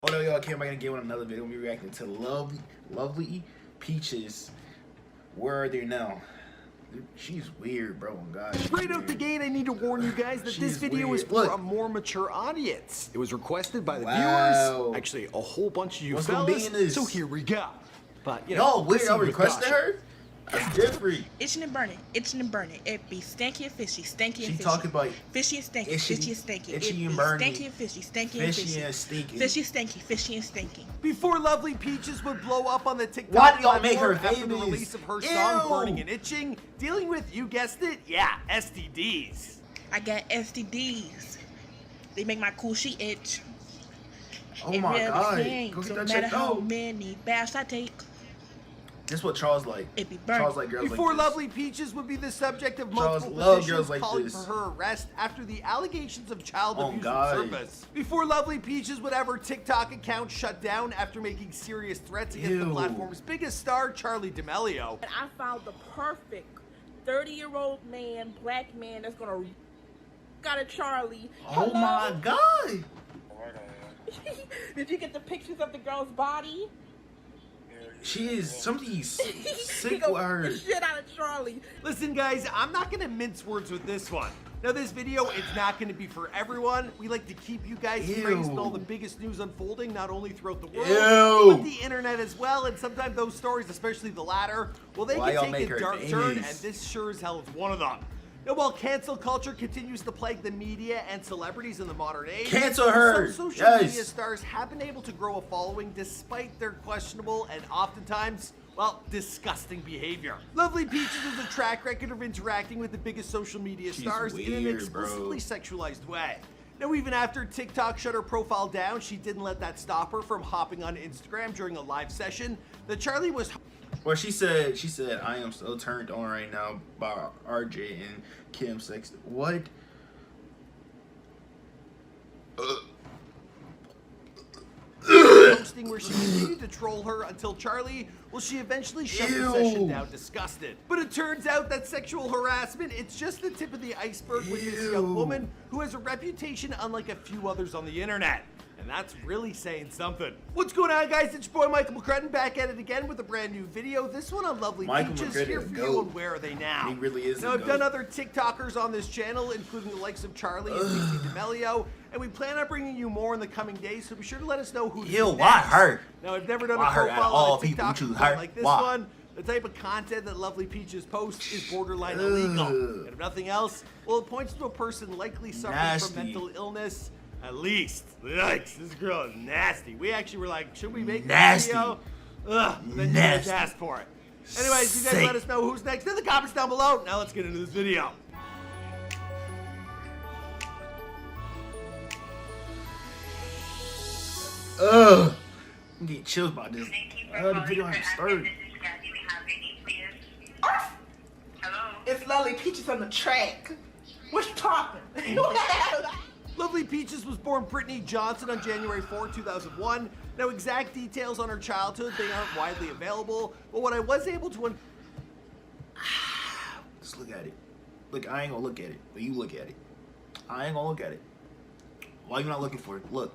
Oh no, y'all, I'm back again with another video. We'll be reacting to lovely Peaches. Where are they now? She's weird, bro. God, right out the gate, I need to warn you guys that this video is for a more mature audience. It was requested by the viewers. Actually, a whole bunch of you fellas. So here we go. But you know, weird. I requested her. That's different. Itching and burning, itching and burning. It be stanky and fishy, stanky and fishy. She talking about fishy and stanky, fishy and stanky. Itchy and burning. Stanky and fishy, stanky and fishy. Fishy and stinky. Fishy, stanky, fishy and stinky. Before lovely Peaches would blow up on the TikTok why do y'all make her after famous? the release of her song Burning and Itching, dealing with, you guessed it, yeah, STDs. I got STDs. They make my coochie itch. Oh my God. Go get that checked out. No matter how many baths I take. This is what Charles like. It be burning. Charles like girls Before like this. lovely Peaches would be the subject of multiple girls like calling this. for her arrest after the allegations of child abuse surface. Before lovely Peaches would have her TikTok account shut down after making serious threats against the platform's biggest star, Charli D'Amelio. And I found the perfect 30-year-old man, black man that's gonna got a Charlie. Oh my God! Did you get the pictures of the girl's body? She is something sick with her. Shit out of Charlie. Listen, guys, I'm not gonna mince words with this one. Now, this video, it's not gonna be for everyone. We like to keep you guys appraised with all the biggest news unfolding, not only throughout the world, but the internet as well. And sometimes those stories, especially the latter, well, they can take a dark turn, and this sure as hell is one of them. Now, while cancel culture continues to plague the media and celebrities in the modern age, cancel her. Some social media stars have been able to grow a following despite their questionable and oftentimes, well, disgusting behavior. Lovely Peaches has a track record of interacting with the biggest social media stars in an explicitly sexualized way. Now, even after TikTok shut her profile down, she didn't let that stop her from hopping on Instagram during a live session that Charli was... Well, she said, I am so turned on right now by RJ and Kim Sex. What? Posting where she continued to troll her until Charli, well, she eventually shut the session down disgusted. But it turns out that sexual harassment, it's just the tip of the iceberg with this young woman who has a reputation unlike a few others on the internet. And that's really saying something. What's going on, guys? It's your boy Michael McCrudden back at it again with a brand new video. This one on lovely Peaches. Here for you on Where Are They Now? He really is. Now, I've done other TikTokers on this channel, including the likes of Charli and D'Amelio, and we plan on bringing you more in the coming days, so be sure to let us know who to do why next. her? Now, I've never done a profile on a TikTok like this Why? one. The type of content that lovely Peaches posts is borderline illegal. And if nothing else, well, it points to a person likely suffering from mental illness. At least. Yikes, this girl is nasty. We actually were like, should we make this video? Ugh, then you guys asked for it. Anyways, you guys let us know who's next in the comments down below. Now let's get into this video. Ugh. I'm getting chills about this. The video hasn't started. Hello? It's Lovely Peaches on the track. What's poppin'? Lovely Peaches was born Brittany Johnson on January 4, 2001. Now, exact details on her childhood, they aren't widely available, but what I was able to... Just look at it. Look, I ain't gonna look at it, but you look at it. I ain't gonna look at it. Why are you not looking for it? Look.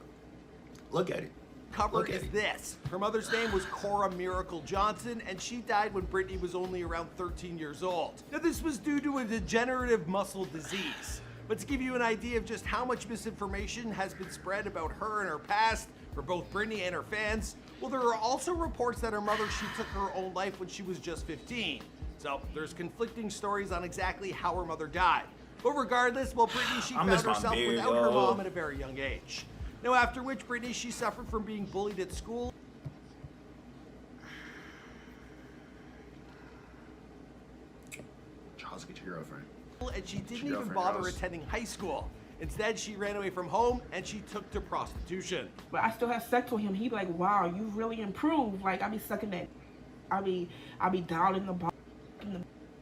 Look at it. Cover is this. Her mother's name was Cora Miracle Johnson, and she died when Brittany was only around 13 years old. Now, this was due to a degenerative muscle disease. But to give you an idea of just how much misinformation has been spread about her and her past for both Brittany and her fans, well, there are also reports that her mother, she took her own life when she was just 15. So there's conflicting stories on exactly how her mother died. But regardless, well, Brittany, she found herself without her mom at a very young age. Now, after which Brittany, she suffered from being bullied at school. Charles, get your girlfriend. And she didn't even bother attending high school. Instead, she ran away from home and she took to prostitution. But I still have sex with him. He'd be like, wow, you really improved. Like, I be sucking that. I be down in the bar.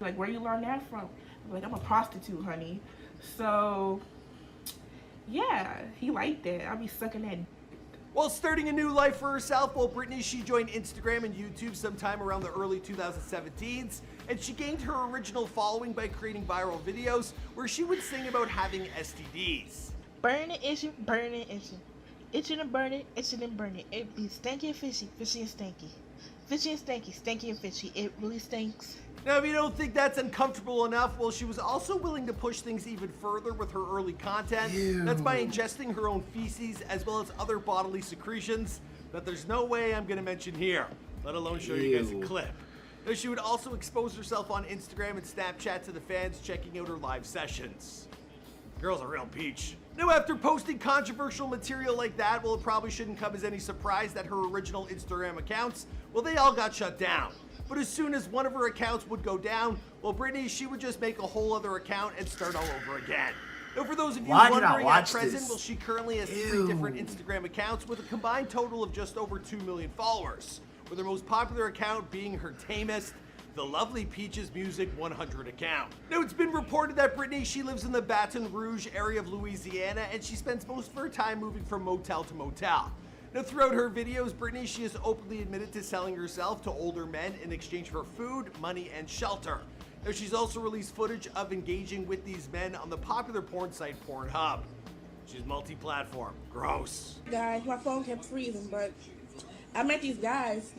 Like, where you learn that from? I'm like, I'm a prostitute, honey. So, yeah, he liked that. I be sucking that. While starting a new life for herself, well, Brittany, she joined Instagram and YouTube sometime around the early 2017s, and she gained her original following by creating viral videos where she would sing about having STDs. Burning, itching, burning, itching. Itching and burning, itching and burning. It be stanky and fishy, fishy and stanky. Fishy and stanky, stanky and fishy. It really stinks. Now, if you don't think that's uncomfortable enough, well, she was also willing to push things even further with her early content. Ew. That's by ingesting her own feces as well as other bodily secretions that there's no way I'm gonna mention here, let alone show you guys a Ew. clip. Now, she would also expose herself on Instagram and Snapchat to the fans checking out her live sessions. Girl's a real peach. Now, after posting controversial material like that, well, it probably shouldn't come as any surprise that her original Instagram accounts, well, they all got shut down. But as soon as one of her accounts would go down, well, Britney, she would just make a whole other account and start all over again. Now, for those of you Why did I wondering at watch present, this? well, she currently has 3 Ew. different Instagram accounts with a combined total of just over 2 million followers, with her most popular account being her tamest, the Lovely Peaches Music 100 account. Now, it's been reported that Britney, she lives in the Baton Rouge area of Louisiana, and she spends most of her time moving from motel to motel. Now, throughout her videos, Britney, she has openly admitted to selling herself to older men in exchange for food, money, and shelter. Now, she's also released footage of engaging with these men on the popular porn site Pornhub. She's multi-platform. Gross. Guys, my phone kept freezing, but I met these guys,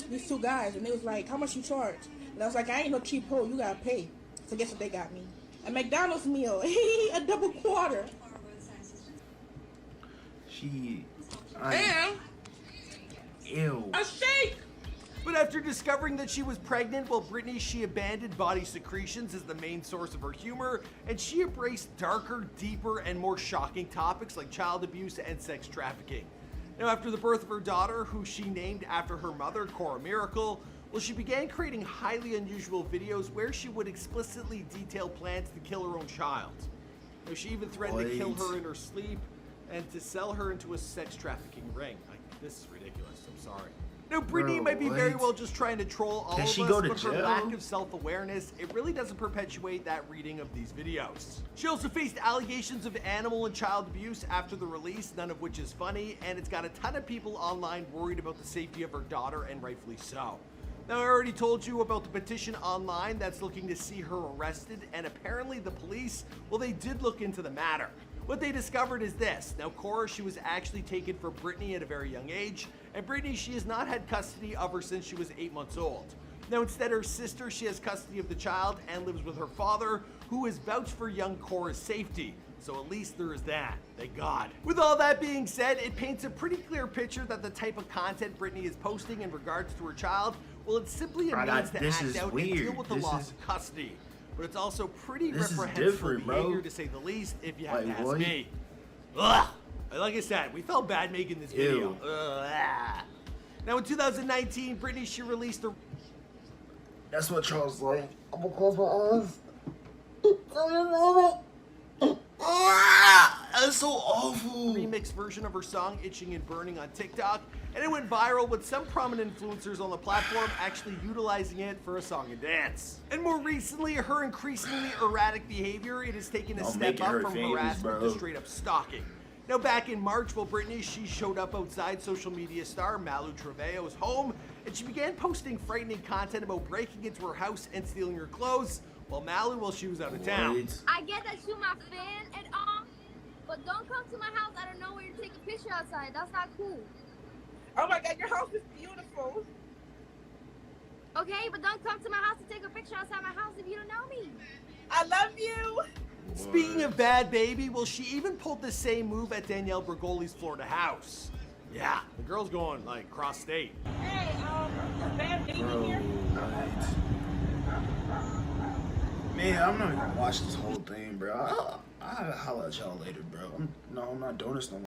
these 2 guys, and they was like, how much you charge? And I was like, I ain't no cheap hoe, you gotta pay. So guess what they got me? A McDonald's meal, a double quarter. And Ew. a shake. But after discovering that she was pregnant, well, Britney, she abandoned body secretions as the main source of her humor, and she embraced darker, deeper, and more shocking topics like child abuse and sex trafficking. Now, after the birth of her daughter, who she named after her mother, Cora Miracle, well, she began creating highly unusual videos where she would explicitly detail plans to kill her own child. Now, she even threatened to kill her in her sleep and to sell her into a sex trafficking ring. This is ridiculous, I'm sorry. Now, Britney Bro, might be very what? well just trying to troll all Can of she us, go to but her jail? lack of self-awareness, it really doesn't perpetuate that reading of these videos. She also faced allegations of animal and child abuse after the release, none of which is funny, and it's got a ton of people online worried about the safety of her daughter, and rightfully so. Now, I already told you about the petition online that's looking to see her arrested, and apparently the police, well, they did look into the matter. What they discovered is this. Now, Cora, she was actually taken for Britney at a very young age, and Britney, she has not had custody of her since she was 8 months old. Now, instead, her sister, she has custody of the child and lives with her father, who has vouched for young Cora's safety. So at least there is that, thank God. With all that being said, it paints a pretty clear picture that the type of content Britney is posting in regards to her child, well, it's simply a means to this act is out and weird. deal with the This loss is- of custody. But it's also pretty This is reprehensible different, bro. behavior, to say the least, if you have to Like, ask what? me. Ugh. Like I said, we felt bad making this video. Ew. Ugh, ah. Now, in 2019, Britney, she released a That's what Charles like. I'm gonna close my eyes. That's so awful. remix version of her song Itching and Burning on TikTok, and it went viral with some prominent influencers on the platform actually utilizing it for a song and dance. And more recently, her increasingly erratic behavior, it has taken a Don't step make it up her from famous, harassment bro. to straight up stalking. Now, back in March, well, Britney, she showed up outside social media star Malu Trevejo's home, and she began posting frightening content about breaking into her house and stealing her clothes, while Malu, well, she was out of town. What? I get that you my fan and all, but don't come to my house out of nowhere to take a picture outside. That's not cool. Oh my God, your house is beautiful. Okay, but don't come to my house to take a picture outside my house if you don't know me. I love you. Speaking of bad baby, well, she even pulled the same move at Danielle Bergoli's Florida house. Yeah, the girl's going, like, cross-state. Hey, bad baby Bro, here. what? Man, I'm not gonna watch this whole thing, bro. I'll holler at y'all later, bro. I'm not doing this no more.